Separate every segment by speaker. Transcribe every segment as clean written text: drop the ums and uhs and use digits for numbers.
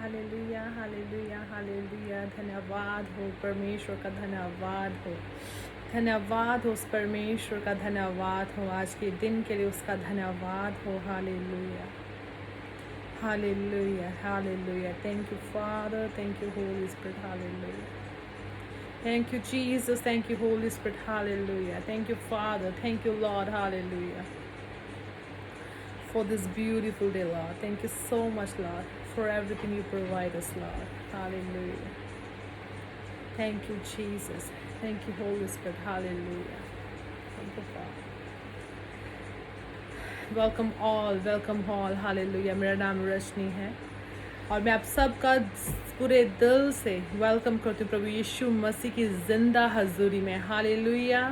Speaker 1: Hallelujah hallelujah hallelujah. धन्यवाद हो परमेश्वर का, धन्यवाद हो, धन्यवाद हो उस परमेश्वर का, धन्यवाद हो आज के दिन के लिए उसका धन्यवाद हो। Hallelujah hallelujah hallelujah. Thank you father, thank you Holi spirit. Hallelujah. Thank you, Jesus. Thank you, Holy Spirit. Hallelujah. Thank you, Father. Thank you, Lord. Hallelujah. For this beautiful day, Lord. Thank you so much, Lord, for everything you provide us, Lord. Hallelujah. Thank you, Jesus. Thank you, Holy Spirit. Hallelujah. Thank you, Father. Welcome all. Hallelujah. मेरा नाम रजनी है और मैं आप सबका पूरे दिल से वेलकम करती हूँ प्रभु यीशु मसीह की ज़िंदा हजूरी में। हालेलुया।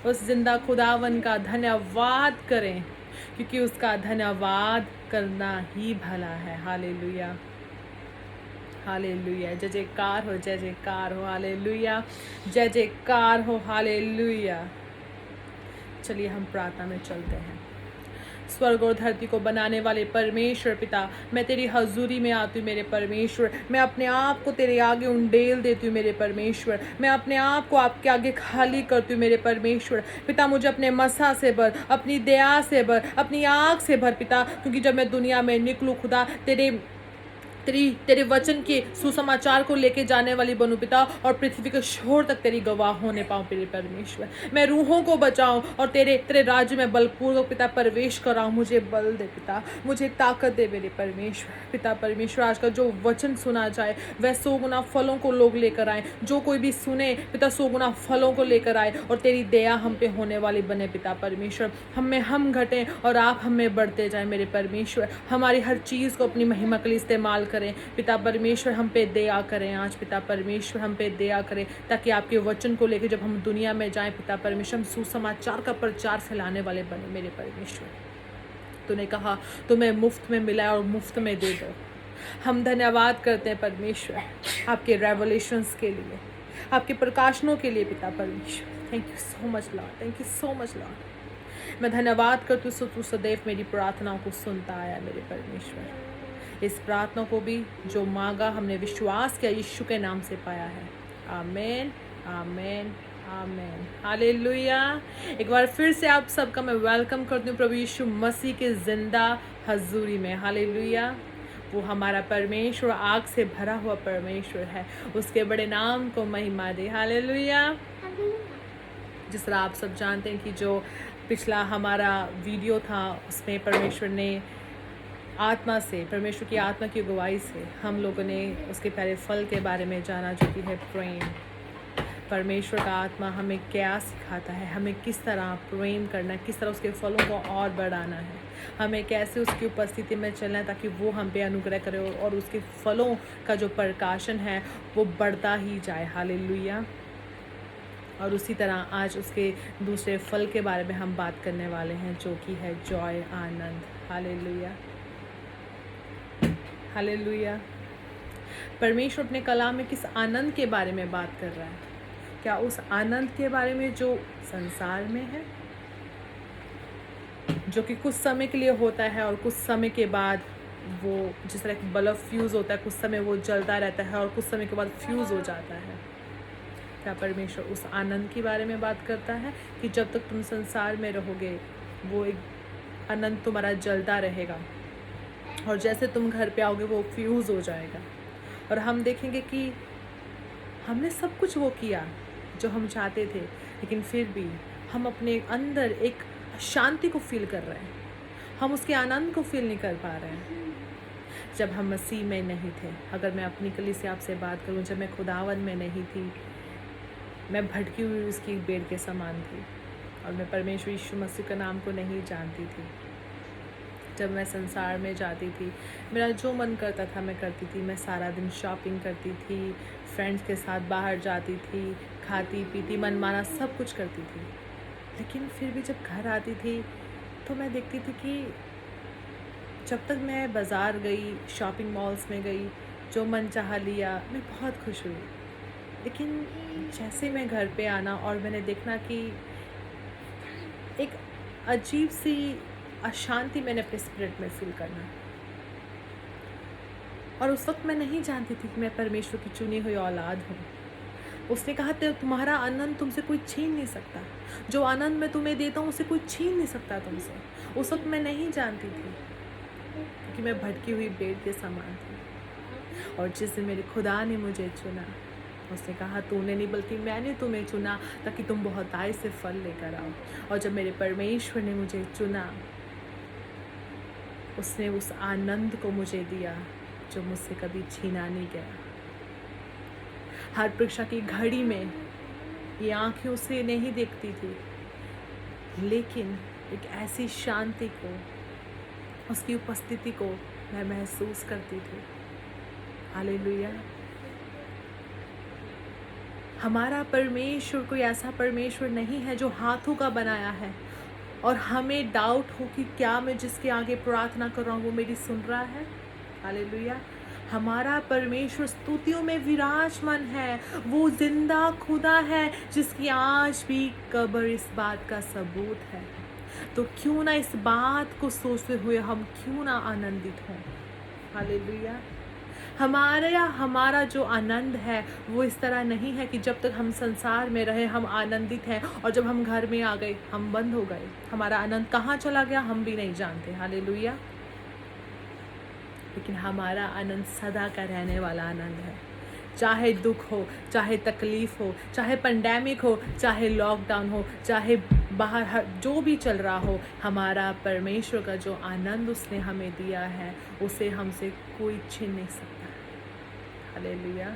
Speaker 1: उस ज़िंदा खुदावन का धन्यवाद करें क्योंकि उसका धन्यवाद करना ही भला है। Hallelujah hallelujah. जय जयकार हो, जय जयकार हो। हालेलुया, जय जयकार हो। हालेलुया। चलिए हम प्रार्थना में चलते हैं। स्वर्ग और धरती को बनाने वाले परमेश्वर पिता, मैं तेरी हजूरी में आती हूँ मेरे परमेश्वर। मैं अपने आप को तेरे आगे उंडेल देती हूँ मेरे परमेश्वर। मैं अपने आप को आपके आगे खाली करती हूँ मेरे परमेश्वर। पिता मुझे अपने मसा से भर, अपनी दया से भर, अपनी आँख से भर पिता, क्योंकि जब मैं दुनिया में निकलूँ खुदा तेरे वचन के सुसमाचार को लेके जाने वाली बनूं पिता, और पृथ्वी के छोर तक तेरी गवाह होने पाऊं मेरे परमेश्वर। मैं रूहों को बचाऊं और तेरे राज्य में बलपूर्वक पिता प्रवेश कराऊं। मुझे बल दे पिता, मुझे ताकत दे मेरे परमेश्वर। पिता परमेश्वर, आज का जो वचन सुना जाए वह 100 गुना फलों को लोग लेकर आए। जो कोई भी सुने पिता 100 गुना फलों को लेकर आए और तेरी दया हम पे होने वाली बने पिता परमेश्वर। हम घटें और आप हम में बढ़ते जाए मेरे परमेश्वर। हमारी हर चीज़ को अपनी महिमा के लिए इस्तेमाल करें पिता परमेश्वर। हम पे दया करें आज पिता परमेश्वर, हम पे दया करें ताकि आपके वचन को लेकर जब हम दुनिया में जाएं पिता परमेश्वर, हम सुसमाचार का प्रचार फैलाने वाले बने मेरे परमेश्वर। तूने कहा तुम्हें मुफ्त में मिला और मुफ्त में दे दो। हम धन्यवाद करते हैं परमेश्वर आपके रेवलेशंस के लिए, आपके प्रकाशनों के लिए पिता परमेश्वर। Thank you so much Lord, thank you so much Lord. मैं धन्यवाद करती हूँ तू सदैव मेरी प्रार्थनाओं को सुनता आया मेरे परमेश्वर। इस प्रार्थना को भी जो मांगा हमने विश्वास किया यीशु के नाम से पाया है। आमीन आमीन आमीन। हालेलुया। एक बार फिर से आप सबका मैं वेलकम करती हूँ प्रभु यीशु मसीह के ज़िंदा हजूरी में। हालेलुया। वो हमारा परमेश्वर आग से भरा हुआ परमेश्वर है, उसके बड़े नाम को महिमा दे। हालेलुया। जिस तरह आप सब जानते हैं कि जो पिछला हमारा वीडियो था उसमें परमेश्वर ने आत्मा से, परमेश्वर की आत्मा की अगुवाई से हम लोगों ने उसके पहले फल के बारे में जाना जो कि है प्रेम। परमेश्वर का आत्मा हमें क्या सिखाता है, हमें किस तरह प्रेम करना है, किस तरह उसके फलों को और बढ़ाना है, हमें कैसे उसकी उपस्थिति में चलना है ताकि वो हम पे अनुग्रह करे और उसके फलों का जो प्रकाशन है वो बढ़ता ही जाए। हालेलुया। और उसी तरह आज उसके दूसरे फल के बारे में हम बात करने वाले हैं जो कि है जॉय, आनंद। Hallelujah hallelujah. परमेश्वर अपने कलाम में किस आनंद के बारे में बात कर रहा है? क्या उस आनंद के बारे में जो संसार में है, जो कि कुछ समय के लिए होता है और कुछ समय के बाद वो जिस तरह बल्ब फ्यूज़ होता है, कुछ समय वो जलता रहता है और कुछ समय के बाद फ्यूज़ हो जाता है। क्या परमेश्वर उस आनंद के बारे में बात करता है कि जब तक तुम संसार में रहोगे वो एक आनंद तुम्हारा जलता रहेगा और जैसे तुम घर पे आओगे वो फ्यूज़ हो जाएगा। और हम देखेंगे कि हमने सब कुछ वो किया जो हम चाहते थे, लेकिन फिर भी हम अपने अंदर एक शांति को फील कर रहे हैं, हम उसके आनंद को फील नहीं कर पा रहे हैं जब हम मसीह में नहीं थे। अगर मैं अपनी कली से आपसे बात करूं, जब मैं खुदावन में नहीं थी, मैं भटकी हुई उसकी बेड़ के समान थी और मैं परमेश्वर यीशु मसीह का नाम को नहीं जानती थी। जब मैं संसार में जाती थी, मेरा जो मन करता था मैं करती थी। मैं सारा दिन शॉपिंग करती थी, फ्रेंड्स के साथ बाहर जाती थी, खाती पीती मनमाना सब कुछ करती थी। लेकिन फिर भी जब घर आती थी तो मैं देखती थी कि जब तक मैं बाज़ार गई, शॉपिंग मॉल्स में गई, जो मन चाहा लिया, मैं बहुत खुश हुई। लेकिन जैसे मैं घर पे आना और मैंने देखना कि एक अजीब सी अशांति मैंने अपने स्पिरिट में फील करना। और उस वक्त मैं नहीं जानती थी कि मैं परमेश्वर की चुनी हुई औलाद हूँ। उसने कहा तुम्हारा आनंद तुमसे कोई छीन नहीं सकता, जो आनंद मैं तुम्हें देता हूँ उसे कोई छीन नहीं सकता तुमसे। उस वक्त मैं नहीं जानती थी कि मैं भटकी हुई भेड़ के समान थी। और जिस दिन मेरे खुदा ने मुझे चुना, उसने कहा तूने नहीं बल्कि मैंने तुम्हें चुना ताकि तुम बहुतायत से फल लेकर आओ। और जब मेरे परमेश्वर ने मुझे चुना, उसने उस आनंद को मुझे दिया जो मुझसे कभी छीना नहीं गया। हर परीक्षा की घड़ी में ये आँखें उसे नहीं देखती थी, लेकिन एक ऐसी शांति को, उसकी उपस्थिति को मैं महसूस करती थी। हालेलुया। हमारा परमेश्वर कोई ऐसा परमेश्वर नहीं है जो हाथों का बनाया है और हमें डाउट हो कि क्या मैं जिसके आगे प्रार्थना कर रहा हूँ वो मेरी सुन रहा है। हालेलुया। हमारा परमेश्वर स्तुतियों में विराजमान है। वो जिंदा खुदा है जिसकी आज भी कब्र इस बात का सबूत है। तो क्यों ना इस बात को सोचते हुए हम क्यों ना आनंदित हों। हालेलुया। हमारा जो आनंद है वो इस तरह नहीं है कि जब तक हम संसार में रहे हम आनंदित हैं और जब हम घर में आ गए हम बंद हो गए। हमारा आनंद कहाँ चला गया हम भी नहीं जानते। हालेलुया। लेकिन हमारा आनंद सदा का रहने वाला आनंद है। चाहे दुख हो, चाहे तकलीफ हो, चाहे पेंडेमिक हो, चाहे लॉकडाउन हो, चाहे बाहर जो भी चल रहा हो, हमारा परमेश्वर का जो आनंद उसने हमें दिया है उसे हमसे कोई छीन नहीं सकता। हालेलुया।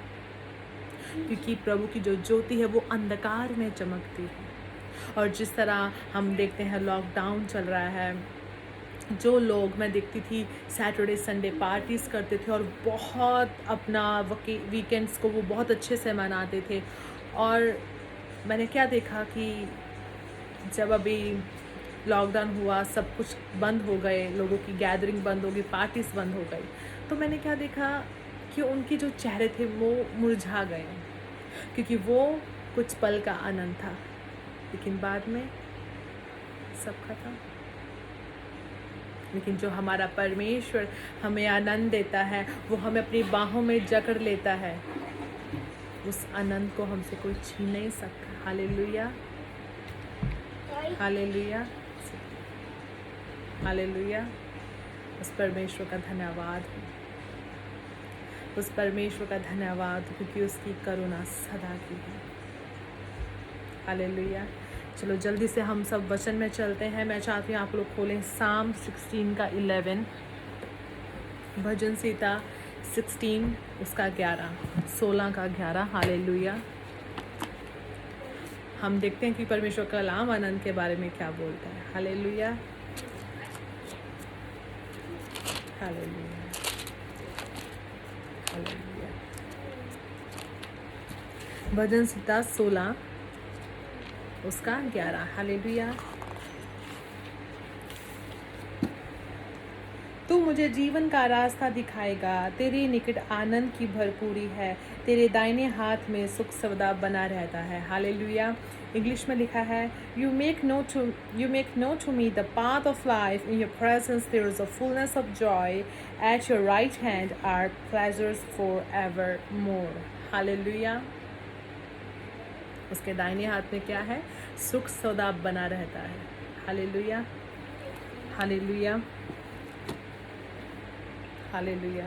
Speaker 1: क्योंकि प्रभु की जो ज्योति है वो अंधकार में चमकती है। और जिस तरह हम देखते हैं लॉकडाउन चल रहा है, जो लोग मैं देखती थी सैटरडे संडे पार्टीज़ करते थे और बहुत अपना वीकेंड्स को वो बहुत अच्छे से मनाते थे। और मैंने क्या देखा कि जब अभी लॉकडाउन हुआ, सब कुछ बंद हो गए, लोगों की गैदरिंग बंद हो गई, पार्टीज़ बंद हो गई, तो मैंने क्या देखा कि उनके जो चेहरे थे वो मुरझा गए, क्योंकि वो कुछ पल का आनंद था, लेकिन बाद में सब खत्म। लेकिन जो हमारा परमेश्वर हमें आनंद देता है वो हमें अपनी बाहों में जकड़ लेता है। उस आनंद को हमसे कोई छीन नहीं सकता। Hallelujah, hallelujah, hallelujah. उस परमेश्वर का धन्यवाद हो, उस परमेश्वर का धन्यवाद हो, क्योंकि उसकी करुणा सदा की है। हालेलुया। चलो जल्दी से हम सब वचन में चलते हैं। मैं चाहती हूँ आप लोग खोलें साम 16 का 11, भजन संहिता 16 उसका 11, 16 का 11। हालेलुया। हम देखते हैं कि परमेश्वर का कलाम आनंद के बारे में क्या बोलता है। Hallelujah, hallelujah, hallelujah. भजन संहिता 16 उसका 11। हालेलुया। तू मुझे जीवन का रास्ता दिखाएगा, तेरे निकट आनंद की भरपूरी है, तेरे दाहिने हाथ में सुख सवदा बना रहता है। हालेलुया। इंग्लिश में लिखा है, you make known to me the path of life, in your presence there is a fullness of joy, at your right hand are pleasures for ever more. Hallelujah. उसके दाहिने हाथ में क्या है? सुख सौदा बना रहता है। Hallelujah, hallelujah, hallelujah.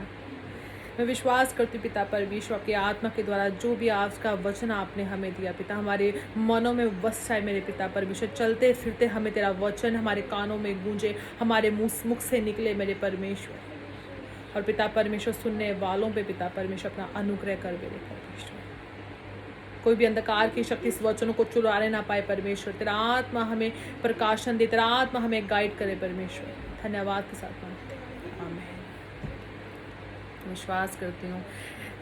Speaker 1: मैं विश्वास करती हूँ पिता परमेश्वर के आत्मा के द्वारा जो भी आज का वचन आपने हमें दिया पिता, हमारे मनों में बस जाए मेरे पिता परमेश्वर। चलते फिरते हमें तेरा वचन हमारे कानों में गूंजे, हमारे मुख से निकले मेरे परमेश्वर। और पिता परमेश्वर सुनने वालों पे पिता परमेश्वर अपना अनुग्रह कर मेरे परमेश्वर। कोई भी अंधकार की शक्ति इस वचनों को चुराने ना पाए परमेश्वर। तेरा आत्मा हमें प्रकाशन दे, तेरा आत्मा हमें गाइड करे परमेश्वर। धन्यवाद के साथ मांगते हैं, आमीन। विश्वास करती हूँ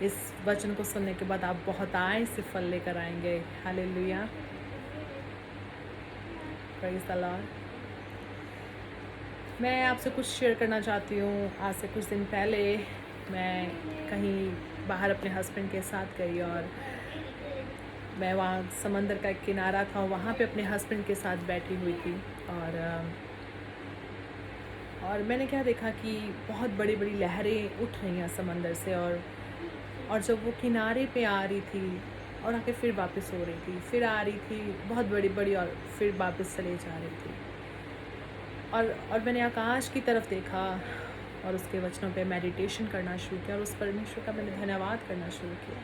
Speaker 1: इस वचन को सुनने के बाद आप बहुत आय से फल लेकर आएंगे। Hallelujah, praise the Lord. मैं आपसे कुछ शेयर करना चाहती हूँ। आज से कुछ दिन पहले मैं कहीं बाहर अपने हस्बैंड के साथ गई और मैं वहाँ समंदर का एक किनारा था, वहाँ पे अपने हस्बैंड के साथ बैठी हुई थी। और और मैंने क्या देखा कि बहुत बड़ी बड़ी लहरें उठ रही हैं समंदर से, और जब वो किनारे पे आ रही थी और आके फिर वापस हो रही थी, फिर आ रही थी बहुत बड़ी बड़ी, और फिर वापस चले जा रही थी। और मैंने आकाश की तरफ देखा और उसके वचनों पे मेडिटेशन करना शुरू किया, और उस परमेश्वर का मैंने धन्यवाद करना शुरू किया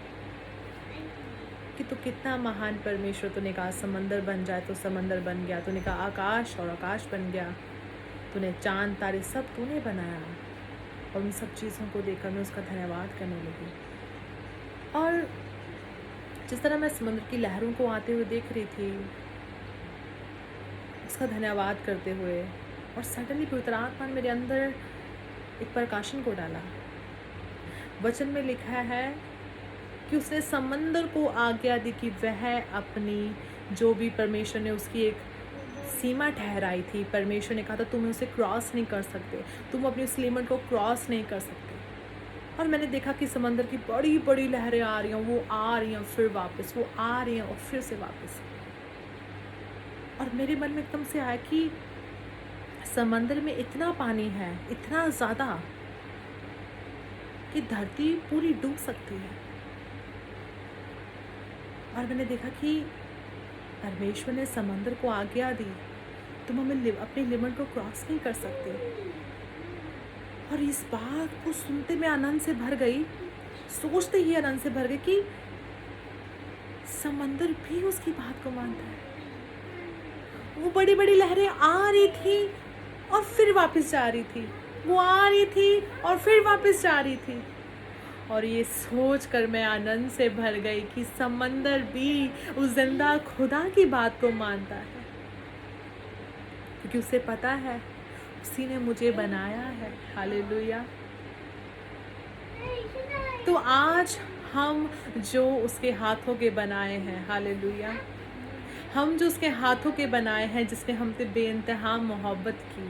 Speaker 1: कि तू कितना महान परमेश्वर। तूने कहा समंदर बन जाए तो समंदर बन गया, तूने कहा आकाश और आकाश बन गया, तूने चांद तारे सब तूने बनाया। और उन सब चीज़ों को देखकर मैं उसका धन्यवाद करने लगी। और जिस तरह मैं समुद्र की लहरों को आते हुए देख रही थी, उसका धन्यवाद करते हुए, और सडनली पवित्र आत्मा ने मेरे अंदर एक प्रकाशन को डाला। वचन में लिखा है कि उसने समंदर को आज्ञा दी कि वह अपनी जो भी परमेश्वर ने उसकी एक सीमा ठहराई थी, परमेश्वर ने कहा था तुम उसे क्रॉस नहीं कर सकते, तुम अपनी उस लिमिट को क्रॉस नहीं कर सकते। और मैंने देखा कि समंदर की बड़ी बड़ी लहरें आ रही हैं, वो आ रही हैं फिर वापस, वो आ रही हैं और फिर से वापस। और मेरे मन में एकदम से आया कि समंदर में इतना पानी है, इतना ज़्यादा कि धरती पूरी डूब सकती है। और मैंने देखा कि परमेश्वर ने समंदर को आज्ञा दी तुम हमें अपनी लिमिट को क्रॉस नहीं कर सकते। और इस बात को सुनते मैं आनंद से भर गई, सोचते ही आनंद से भर गई कि समंदर भी उसकी बात को मानता है। वो बड़ी बड़ी लहरें आ रही थी और फिर वापस जा रही थी, वो आ रही थी और फिर वापस जा रही थी। और ये सोच कर मैं आनंद से भर गई कि समंदर भी उस जिंदा खुदा की बात को मानता है, क्योंकि उसे पता है उसी ने मुझे बनाया है। हालेलुया। तो आज हम जो उसके हाथों के बनाए हैं, हालेलुया, हम जो उसके हाथों के बनाए हैं, जिसने हमसे बेइंतहा मोहब्बत की,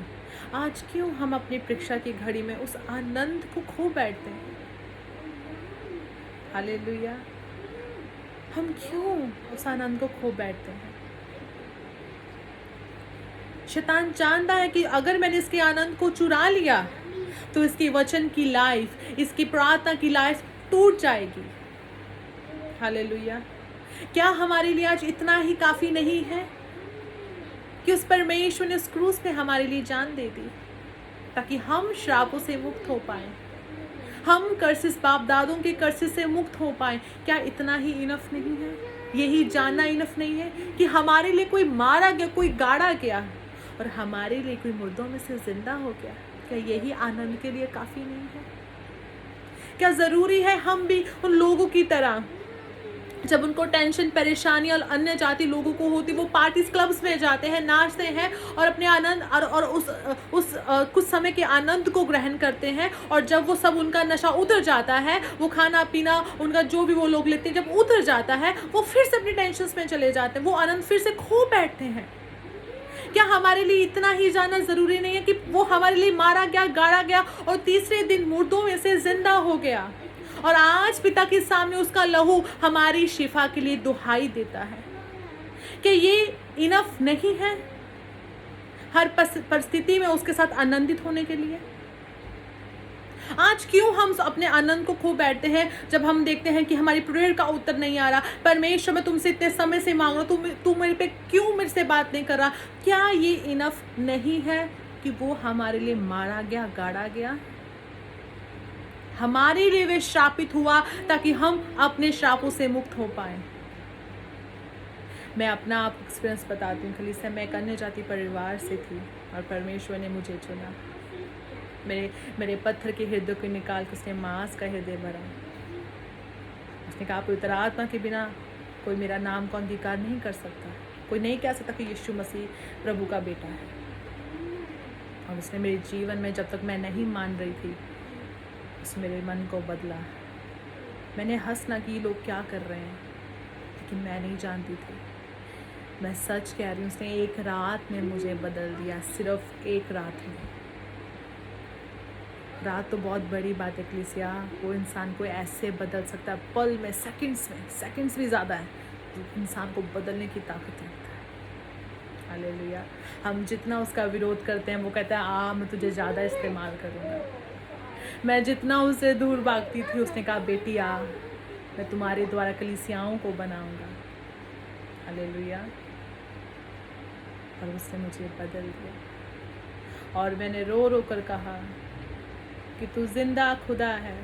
Speaker 1: आज क्यों हम अपनी परीक्षा की घड़ी में उस आनंद को खो बैठते हैं? हालेलुया। हम क्यों उस आनंद को खो बैठते हैं? शैतान जानता है कि अगर मैंने इसके आनंद को चुरा लिया तो इसकी वचन की लाइफ, इसकी प्रार्थना की लाइफ टूट जाएगी। हालेलुया। क्या हमारे लिए आज इतना ही काफी नहीं है कि उस परमेश्वर ने उस क्रूस पे हमारे लिए जान दे दी ताकि हम श्रापों से मुक्त हो पाए, हम कर्सिस, बाप दादों के कर्सिस से मुक्त हो पाए? क्या इतना ही इनफ नहीं है? यही जानना इनफ नहीं है कि हमारे लिए कोई मारा गया, कोई गाड़ा गया और हमारे लिए कोई मुर्दों में से जिंदा हो गया? क्या यही आनंद के लिए काफ़ी नहीं है? क्या ज़रूरी है हम भी उन लोगों की तरह, जब उनको टेंशन, परेशानी और अन्य जाति लोगों को होती, वो पार्टीज, क्लब्स में जाते हैं, नाचते हैं और अपने आनंद और उस कुछ समय के आनंद को ग्रहण करते हैं, और जब वो सब उनका नशा उतर जाता है, वो खाना पीना उनका जो भी वो लोग लेते हैं, जब उतर जाता है, वो फिर से अपनी टेंशन्स में चले जाते हैं, वो आनंद फिर से खो बैठते हैं। क्या हमारे लिए इतना ही जानना ज़रूरी नहीं है कि वो हमारे लिए मारा गया, गाड़ा गया और तीसरे दिन मुर्दों में से जिंदा हो गया, और आज पिता के सामने उसका लहू हमारी शिफा के लिए दुहाई देता है? कि ये इनफ नहीं है हर परिस्थिति में उसके साथ आनंदित होने के लिए? आज क्यों हम अपने आनंद को खो बैठते हैं जब हम देखते हैं कि हमारी प्रेयर का उत्तर नहीं आ रहा? परमेश्वर, मैं तुमसे इतने समय से मांग रहा हूँ, तू मेरे पे क्यों मेरे से बात नहीं कर रहा? क्या ये इनफ नहीं है कि वो हमारे लिए मारा गया, गाड़ा गया, हमारे लिए वे श्रापित हुआ ताकि हम अपने श्रापों से मुक्त हो पाए? मैं अपना आप एक्सपीरियंस बताती हूँ। कलीसिया, मैं एक अन्य जाति परिवार से थी और परमेश्वर ने मुझे चुना। मेरे पत्थर के हृदय को निकाल के उसने मांस का हृदय भरा। उसने कहा पवित्र आत्मा के बिना कोई मेरा नाम को अंगीकार नहीं कर सकता, कोई नहीं कह सकता कि यीशु मसीह प्रभु का बेटा है। और उसने मेरे जीवन में, जब तक मैं नहीं मान रही थी, उसने मेरे मन को बदला। मैंने हंसना कि ये लोग क्या कर रहे हैं, लेकिन मैं नहीं जानती थी। मैं सच कह रही हूँ, उसने एक रात में मुझे बदल दिया, सिर्फ एक रात में। रात तो बहुत बड़ी बात है कलीसिया, वो इंसान को ऐसे बदल सकता है पल में, सेकंड्स भी ज़्यादा है, जो इंसान को बदलने की ताकत रखता है। हालेलुया। हम जितना उसका विरोध करते हैं वो कहता है मैं तुझे ज़्यादा इस्तेमाल करूँगा। मैं जितना उससे दूर भागती थी उसने कहा बेटी मैं तुम्हारे द्वारा कलीसियाओं को बनाऊँगा। हालेलुया। और उसने मुझे बदल दिया और मैंने रो रो कर कहा कि तू जिंदा खुदा है।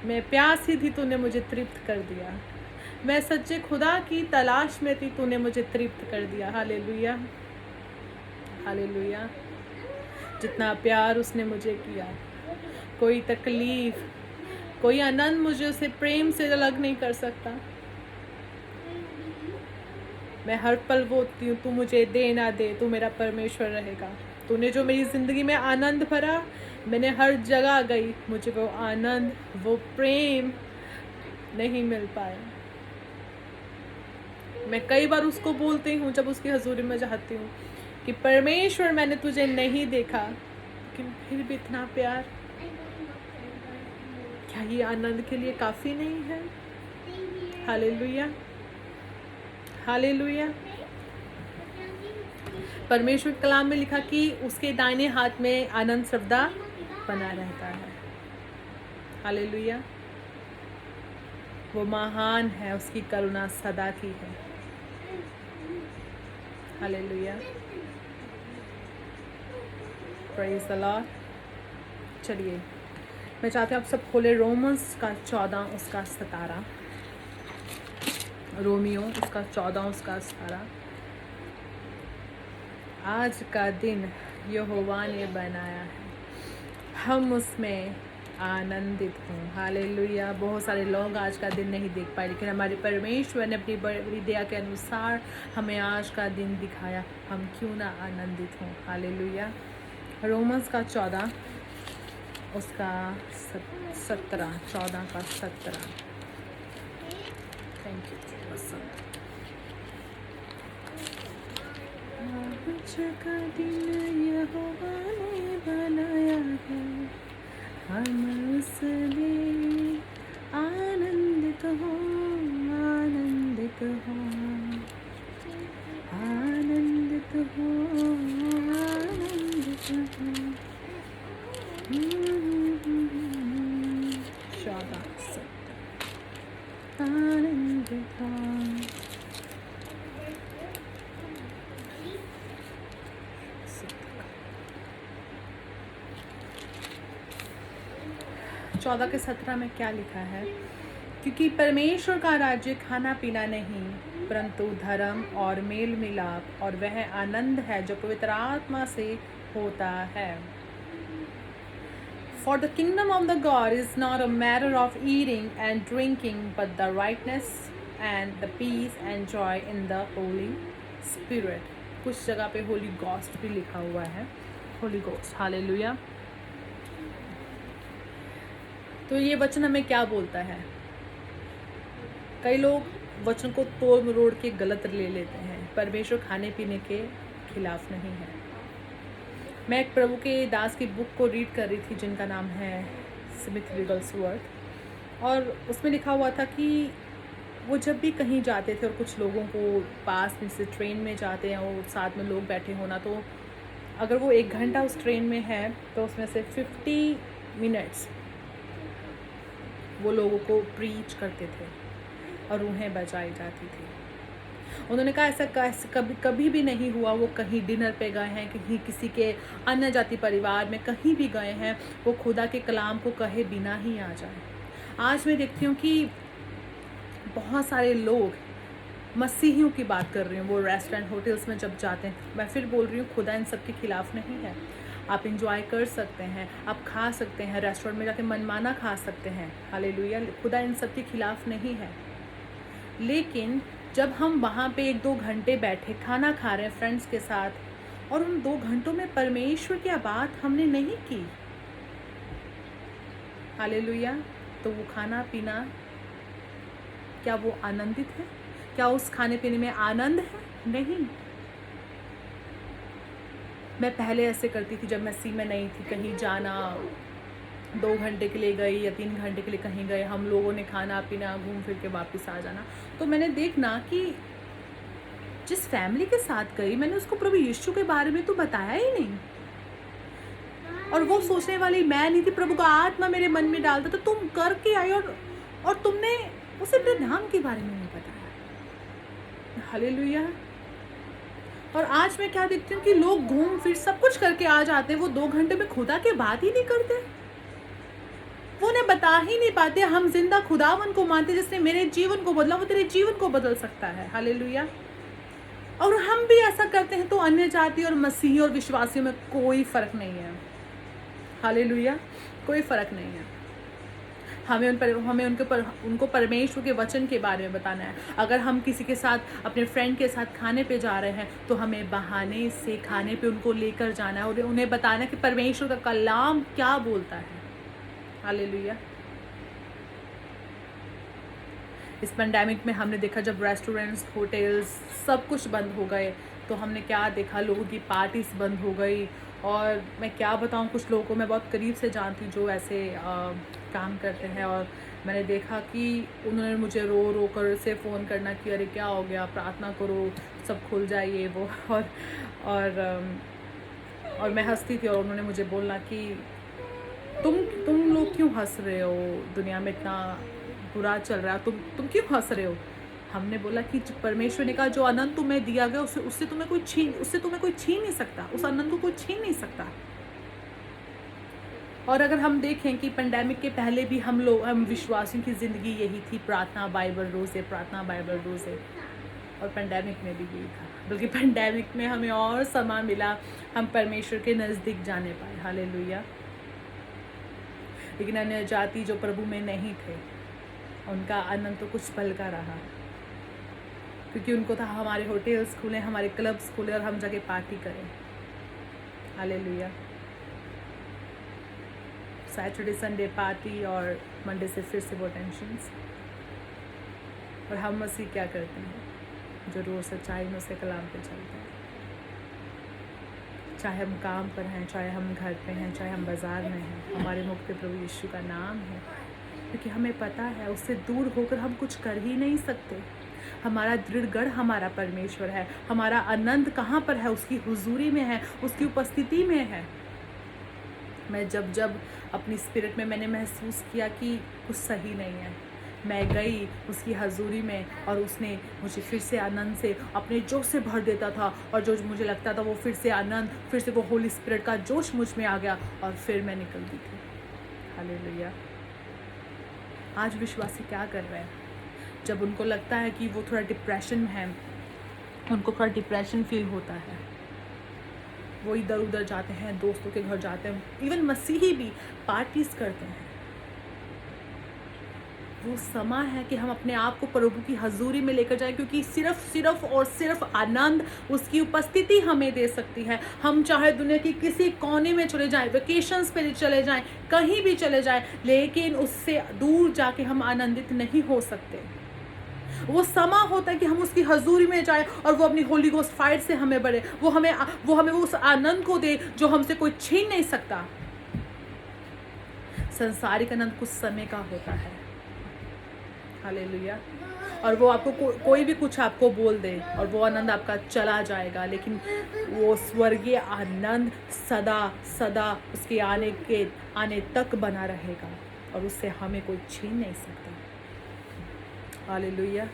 Speaker 1: मैं प्यासी थी, तूने मुझे तृप्त कर दिया। मैं सच्चे खुदा की तलाश में थी, तूने मुझे तृप्त कर दिया। Hallelujah, hallelujah. जितना प्यार उसने मुझे किया, कोई तकलीफ, कोई आनंद मुझे उसे प्रेम से अलग नहीं कर सकता। मैं हर पल बोलती हूँ, तू मुझे दे ना दे, तू मेरा परमेश्वर रहेगा। तूने जो मेरी ज़िंदगी में आनंद भरा, मैंने हर जगह गई, मुझे वो आनंद, वो प्रेम नहीं मिल पाया। मैं कई बार उसको बोलती हूँ जब उसकी हजूरी में जाती हूँ कि परमेश्वर मैंने तुझे नहीं देखा, लेकिन फिर भी इतना प्यार, क्या ये आनंद के लिए काफ़ी नहीं है? Hallelujah, hallelujah. परमेश्वर के कलाम में लिखा कि उसके दाहिने हाथ में आनंद सर्वदा बना रहता है। हालेलुया। वो महान है, उसकी करुणा सदा की है। Hallelujah, praise the Lord. चलिए, मैं चाहती हूँ आप सब खोले रोमन्स का 14 उसका 17, रोमियो उसका 14 उसका 17। आज का दिन यहोवा ने बनाया है, हम उसमें आनंदित हों। हालेलुया। बहुत सारे लोग आज का दिन नहीं देख पाए, लेकिन हमारे परमेश्वर ने अपनी बड़ी दया के अनुसार हमें आज का दिन दिखाया, हम क्यों ना आनंदित हों। हालेलुया। रोमन्स का 14 उसका 17, 14 का 17। Thank you Jesus. आज का दिन यहोवा ने बनाया है, हम उसमें आनंदित हो, आनंदित हो, आनंदित हो, आनंदित हो। 14 आनंदित हो। 14 के 17 में क्या लिखा है? क्योंकि परमेश्वर का राज्य खाना पीना नहीं, परंतु धर्म और मेल मिलाप और वह आनंद है जो पवित्र आत्मा से होता है। For the kingdom of the God is not a matter of eating and drinking, but the rightness and the peace and joy in the Holy Spirit. कुछ जगह पे होली गोस्ट भी लिखा हुआ है, होली गोस्ट। हालेलुया। तो ये वचन हमें क्या बोलता है? कई लोग वचन को तोड़ मरोड़ के गलत ले लेते हैं। परमेश्वर खाने पीने के खिलाफ नहीं है। मैं एक प्रभु के दास की बुक को रीड कर रही थी जिनका नाम है स्मिथ विगलसवर्थ, और उसमें लिखा हुआ था कि वो जब भी कहीं जाते थे और कुछ लोगों को पास में से ट्रेन में जाते हैं और साथ में लोग बैठे होना, तो अगर वो 1 घंटा उस ट्रेन में है तो उसमें से 50 मिनट्स वो लोगों को प्रीच करते थे और उन्हें बजाई जाती थी। उन्होंने कहा ऐसा कभी भी नहीं हुआ वो कहीं डिनर पे गए हैं, कहीं किसी के अन्य जाति परिवार में कहीं भी गए हैं, वो खुदा के कलाम को कहे बिना ही आ जाए। आज मैं देखती हूँ कि बहुत सारे लोग, मसीहियों की बात कर रही हूँ, वो रेस्टोरेंट होटल्स में जब जाते हैं, मैं फिर बोल रही हूँ खुदा इन सब के खिलाफ नहीं है। आप इंजॉय कर सकते हैं, आप खा सकते हैं, रेस्टोरेंट में जाके मनमाना खा सकते हैं। हालेलुया। खुदा इन सब के खिलाफ नहीं है। लेकिन जब हम वहाँ पे 1-2 घंटे बैठे खाना खा रहे हैं फ्रेंड्स के साथ, और उन 2 घंटों में परमेश्वर की बात हमने नहीं की, हालेलुया, तो वो खाना पीना, क्या वो आनंदित है? क्या उस खाने पीने में आनंद है? नहीं। मैं पहले ऐसे करती थी जब मैं सी में नहीं थी, कहीं जाना, 2 घंटे के लिए गई या 3 घंटे के लिए कहीं गए, हम लोगों ने खाना पीना घूम फिर के वापस आ जाना, तो मैंने देखना कि जिस फैमिली के साथ गई, मैंने उसको प्रभु यीशु के बारे में तो बताया ही नहीं। और वो सोचने वाली मैं नहीं थी, प्रभु का आत्मा मेरे मन में डालता तो तुम करके आई और तुमने उसे अपने नाम के बारे में नहीं बताया। हालेलुया। और आज मैं क्या देखती हूँ कि लोग घूम फिर सब कुछ करके आ जाते हैं, वो 2 घंटे में खुदा के बात ही नहीं करते, वो उन्हें बता ही नहीं पाते हम जिंदा खुदावन को मानते जिसने मेरे जीवन को बदला, वो तेरे जीवन को बदल सकता है। हालेलुया। और हम भी ऐसा करते हैं तो अन्य जाति और मसीही और विश्वासियों में कोई फर्क नहीं है। हालेलुया, कोई फर्क नहीं है। हमें उनको परमेश्वर के वचन के बारे में बताना है। अगर हम किसी के साथ अपने फ्रेंड के साथ खाने पे जा रहे हैं तो हमें बहाने से खाने पे उनको लेकर जाना है और उन्हें बताना है कि परमेश्वर का कलाम क्या बोलता है। हालेलुया। इस पेंडेमिक में हमने देखा जब रेस्टोरेंट्स, होटल्स सब कुछ बंद हो गए तो हमने क्या देखा, लोगों की पार्टीज बंद हो गई। और मैं क्या बताऊं, कुछ लोगों को मैं बहुत करीब से जानती हूँ जो ऐसे काम करते हैं, और मैंने देखा कि उन्होंने मुझे रो कर से फ़ोन करना कि अरे क्या हो गया, प्रार्थना करो सब खुल जाइए वो। और मैं हंसती थी और उन्होंने मुझे बोलना कि तुम लोग क्यों हंस रहे हो, दुनिया में इतना बुरा चल रहा है, तुम क्यों हंस रहे हो। हमने बोला कि परमेश्वर ने कहा जो आनंद तुम्हें दिया गया उससे तुम्हें कोई छीन नहीं सकता, उस आनंद को कोई छीन नहीं सकता। और अगर हम देखें कि पेंडेमिक के पहले भी हम विश्वासियों की ज़िंदगी यही थी, प्रार्थना बाइबल रोज़े। और पेंडेमिक में भी यही था, बल्कि पेंडेमिक में हमें और समय मिला, हम परमेश्वर के नज़दीक जाने पाए। हालेलुया। लेकिन अन्य जाति जो प्रभु में नहीं थे, उनका आनंद तो कुछ पल का रहा, क्योंकि उनको था हमारे होटल्स खुले, हमारे क्लब्स खुले और हम जगह पार्टी करें। हालेलुया। सैटरडे संडे पार्टी और मंडे से फिर से वो टेंशन्स। और हम मसीह क्या करते हैं, जो रोज़ सच्चाई में उसके कलाम पे चलते हैं। चाहे हम काम पर हैं, चाहे हम घर पे हैं, चाहे हम बाज़ार में हैं, हमारे मुख पे प्रभु यीशु का नाम है, क्योंकि हमें पता है उससे दूर होकर हम कुछ कर ही नहीं सकते। हमारा दृढ़ गढ़ हमारा परमेश्वर है, हमारा आनंद कहाँ पर है, उसकी हुजूरी में है, उसकी उपस्थिति में है। मैं जब अपनी स्पिरिट में मैंने महसूस किया कि कुछ सही नहीं है, मैं गई उसकी हजूरी में और उसने मुझे फिर से आनंद से अपने जोश से भर देता था, और जो मुझे लगता था वो फिर से आनंद, फिर से वो होली स्पिरिट का जोश मुझ में आ गया और फिर मैं निकल गई थी। हालेलुया। आज विश्वासी क्या कर रहे हैं, जब उनको लगता है कि वो थोड़ा डिप्रेशन में है, उनको थोड़ा डिप्रेशन फील होता है, वो इधर उधर जाते हैं, दोस्तों के घर जाते हैं, इवन मसीही भी पार्टीज करते हैं। वो समय है कि हम अपने आप को प्रभु की हजूरी में लेकर जाएं, क्योंकि सिर्फ और सिर्फ आनंद उसकी उपस्थिति हमें दे सकती है। हम चाहे दुनिया की किसी कोने में चले जाएं, वेकेशंस पे चले जाएं, कहीं भी चले जाएं, लेकिन उससे दूर जाके हम आनंदित नहीं हो सकते। वो समय होता है कि हम उसकी हजूरी में जाएं और वो अपनी होली गोस्ट फायर से हमें बढ़े, वो हमें उस आनंद को दे जो हमसे कोई छीन नहीं सकता। संसारिक आनंद कुछ समय का होता है। हालेलुया। और वो आपको कोई भी कुछ आपको बोल दे और वो आनंद आपका चला जाएगा, लेकिन वो स्वर्गीय आनंद सदा सदा उसके आने तक बना रहेगा और उससे हमें कोई छीन नहीं सकता। Hallelujah,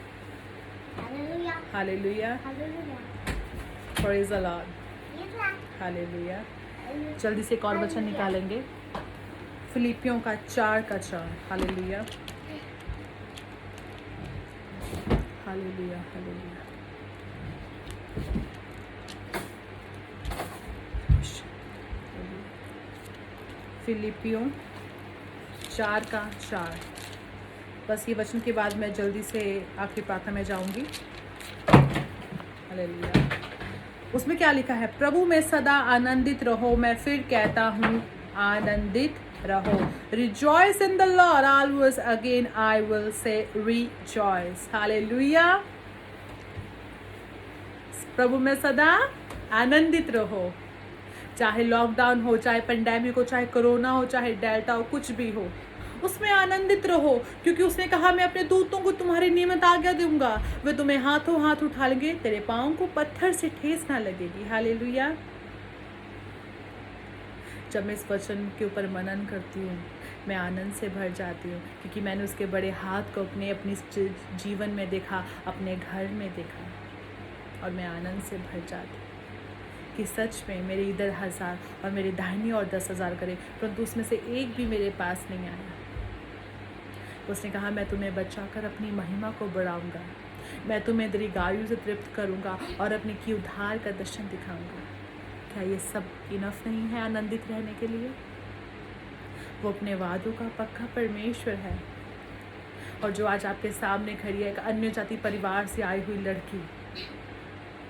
Speaker 1: hallelujah, praise the Lord. Hallelujah. जल्दी से एक और वचन निकालेंगे, फिलिपियों का 4:4। Hallelujah, hallelujah, hallelujah. फिलिपियों 4:4। बस ये वचन के बाद मैं जल्दी से आखिरी प्रार्थना में जाऊंगी। हालेलुया। उसमें क्या लिखा है, प्रभु में सदा आनंदित रहो। मैं फिर कहता हूँ आनंदित रहो। Rejoice in the Lord always, again I will say rejoice. Hallelujah. प्रभु में सदा आनंदित रहो। चाहे लॉकडाउन हो, चाहे पेंडेमिक हो, चाहे कोरोना हो, चाहे डेल्टा हो, कुछ भी हो, उसमें आनंदित रहो, क्योंकि उसने कहा मैं अपने दूतों को तुम्हारे नियमित आज्ञा दूंगा, वे तुम्हें हाथों हाथ उठा लेंगे, तेरे पाँव को पत्थर से ठेस ना लगेगी। हालेलुया। जब मैं इस वचन के ऊपर मनन करती हूँ, मैं आनंद से भर जाती हूँ, क्योंकि मैंने उसके बड़े हाथ को अपनी जीवन में देखा, अपने घर में देखा, और मैं आनंद से भर जाती हूँ कि सच में मेरे इधर 1000 और मेरे दाहिनी और 10,000 करे, परंतु उसमें से एक भी मेरे पास नहीं आया। उसने कहा मैं तुम्हें बचाकर अपनी महिमा को बढ़ाऊंगा, मैं तुम्हें दीर्घायु से तृप्त करूंगा और अपने की उद्धार का दर्शन दिखाऊंगा। क्या ये सब इनफ नहीं है आनंदित रहने के लिए? वो अपने वादों का पक्का परमेश्वर है। और जो आज आपके सामने खड़ी है, एक अन्य जाति परिवार से आई हुई लड़की,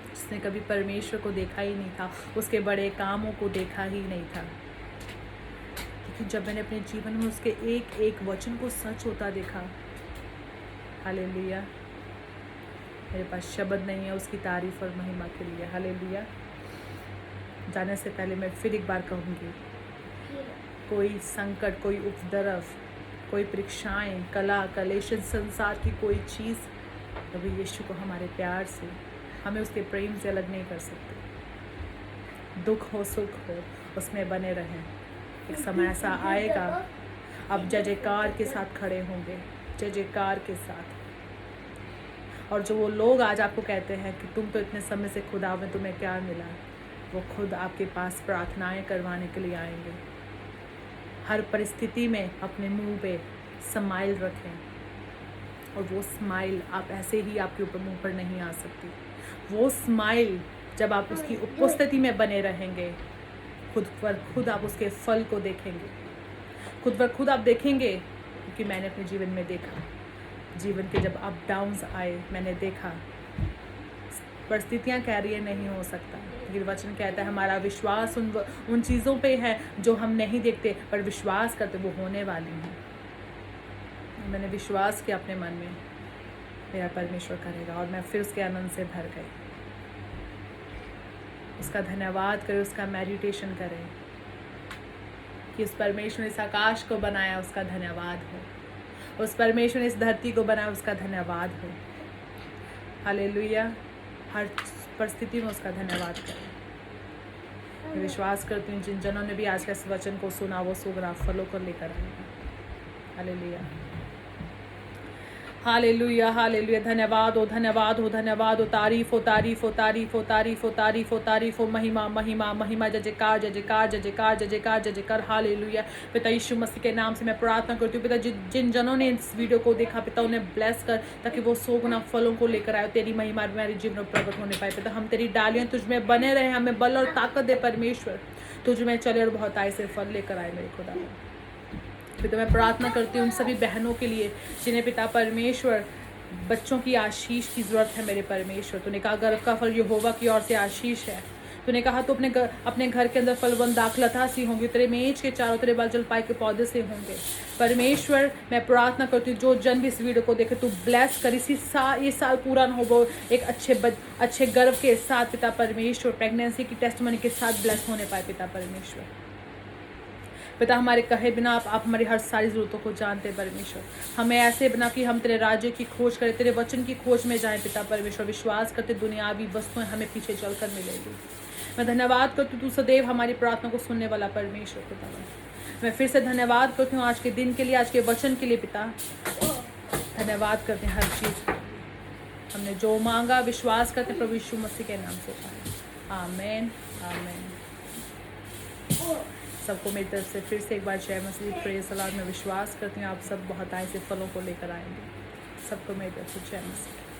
Speaker 1: जिसने कभी परमेश्वर को देखा ही नहीं था, उसके बड़े कामों को देखा ही नहीं था, लेकिन जब मैंने अपने जीवन में उसके एक एक वचन को सच होता देखा, हालेलुया, मेरे पास शब्द नहीं है उसकी तारीफ और महिमा के लिए। हालेलुया। जाने से पहले मैं फिर एक बार कहूँगी, कोई संकट, कोई उपद्रव, कोई परीक्षाएं, कला कलेश, संसार की कोई चीज़ कभी यीशु को हमारे प्यार से, हमें उसके प्रेम से अलग नहीं कर सकते। दुख हो सुख हो, उसमें बने रहें। एक समय ऐसा आएगा, अब जय जयकार के साथ खड़े होंगे, जय जयकार के साथ। और जो वो लोग आज आपको कहते हैं कि तुम तो इतने समय से खुदा में तुम्हें क्या मिला, वो खुद आपके पास प्रार्थनाएं करवाने के लिए आएंगे। हर परिस्थिति में अपने मुंह पे स्माइल रखें, और वो स्माइल आप ऐसे ही आपके ऊपर मुंह पर नहीं आ सकती। वो स्माइल जब आप उसकी उपस्थिति में बने रहेंगे, खुद पर खुद आप उसके फल को देखेंगे, खुद पर खुद आप देखेंगे। क्योंकि मैंने अपने जीवन में देखा, जीवन के जब अप डाउन्स आए, मैंने देखा परिस्थितियाँ कह रही है नहीं हो सकता, लेकिन वचन कहता है हमारा विश्वास उन चीज़ों पे है जो हम नहीं देखते, पर विश्वास करते वो होने वाली हैं। मैंने विश्वास किया अपने मन में, मेरा परमेश्वर करेगा, और मैं फिर उसके आनंद से भर गई। उसका धन्यवाद करें, उसका मेडिटेशन करें कि उस परमेश्वर ने इस आकाश को बनाया, उसका धन्यवाद हो। उस परमेश्वर ने इस धरती को बनाया, उसका धन्यवाद हो। हालेलुया। हर परिस्थिति में उसका धन्यवाद करें। मैं विश्वास करती हूँ जिन जनों ने भी आज का इस वचन को सुना, वो सुगना फलों को लेकर आएगा। Hallelujah, hallelujah, hallelujah. धन्यवाद हो, धन्यवाद हो, धन्यवाद हो, तारीफ हो, तारीफ हो, तारीफ हो, तारीफ हो, तारीफ हो, तारीफ हो, महिमा महिमा महिमा, जय जयकार, जय जयकार, जय जयकार, जय जयकार, जय जयकार। हालेलुया। पिता यीशु मसीह के नाम से मैं प्रार्थना करती हूँ, पिता जिन जनों ने इस वीडियो को देखा, पिता उन्हें ब्लेस कर, ताकि वो 100 गुना फलों को लेकर आए, तेरी महिमा हमारे जीवन में प्रकट होने पाए। पिता हम तेरी डालियाँ तुझ में बने रहे, हमें बल और ताकत दे परमेश्वर, तुझ में चले और बहुत आय से फल लेकर आए मेरे खुदा। पिता मैं प्रार्थना करती हूँ उन सभी बहनों के लिए जिन्हें पिता परमेश्वर बच्चों की आशीष की ज़रूरत है। मेरे परमेश्वर, तूने कहा गर्भ का फल यहोवा की ओर से आशीष है। तूने कहा तो अपने घर के अंदर फलवंत दाखलता सी होंगी, तेरे मेज के चारों तेरे बाल जलपाई के पौधे से होंगे। परमेश्वर मैं प्रार्थना करती हूँ जो जन भी इस वीडियो को देखे, तू ब्लेस कर, ये साल पूरा न हो वो एक अच्छे गर्भ के साथ पिता परमेश्वर, प्रेगनेंसी की टेस्टमनी के साथ ब्लेस होने पाए पिता परमेश्वर। पिता हमारे कहे बिना आप हमारी हर सारी ज़रूरतों को जानते परमेश्वर। हमें ऐसे बना कि हम तेरे राज्य की खोज करें, तेरे वचन की खोज में जाएं पिता परमेश्वर। विश्वास करते दुनियावी वस्तुएं हमें पीछे चलकर मिलेगी। मैं धन्यवाद करती हूँ, तू सदैव हमारी प्रार्थना को सुनने वाला परमेश्वर पिता। मैं फिर से धन्यवाद करती हूँ आज के दिन के लिए, आज के वचन के लिए पिता। धन्यवाद करते हैं हर चीज़, हमने जो मांगा विश्वास करते प्रभु यीशु मसीह के नाम से पाए। आमीन, आमीन। सबको मेरी तरफ से फिर से एक बार जय मसीह, प्रेज़ द लॉर्ड। मैं विश्वास करती हूँ आप सब बहुत आय से फलों को लेकर आएंगे। सबको मेरी तरफ से जय मसीह।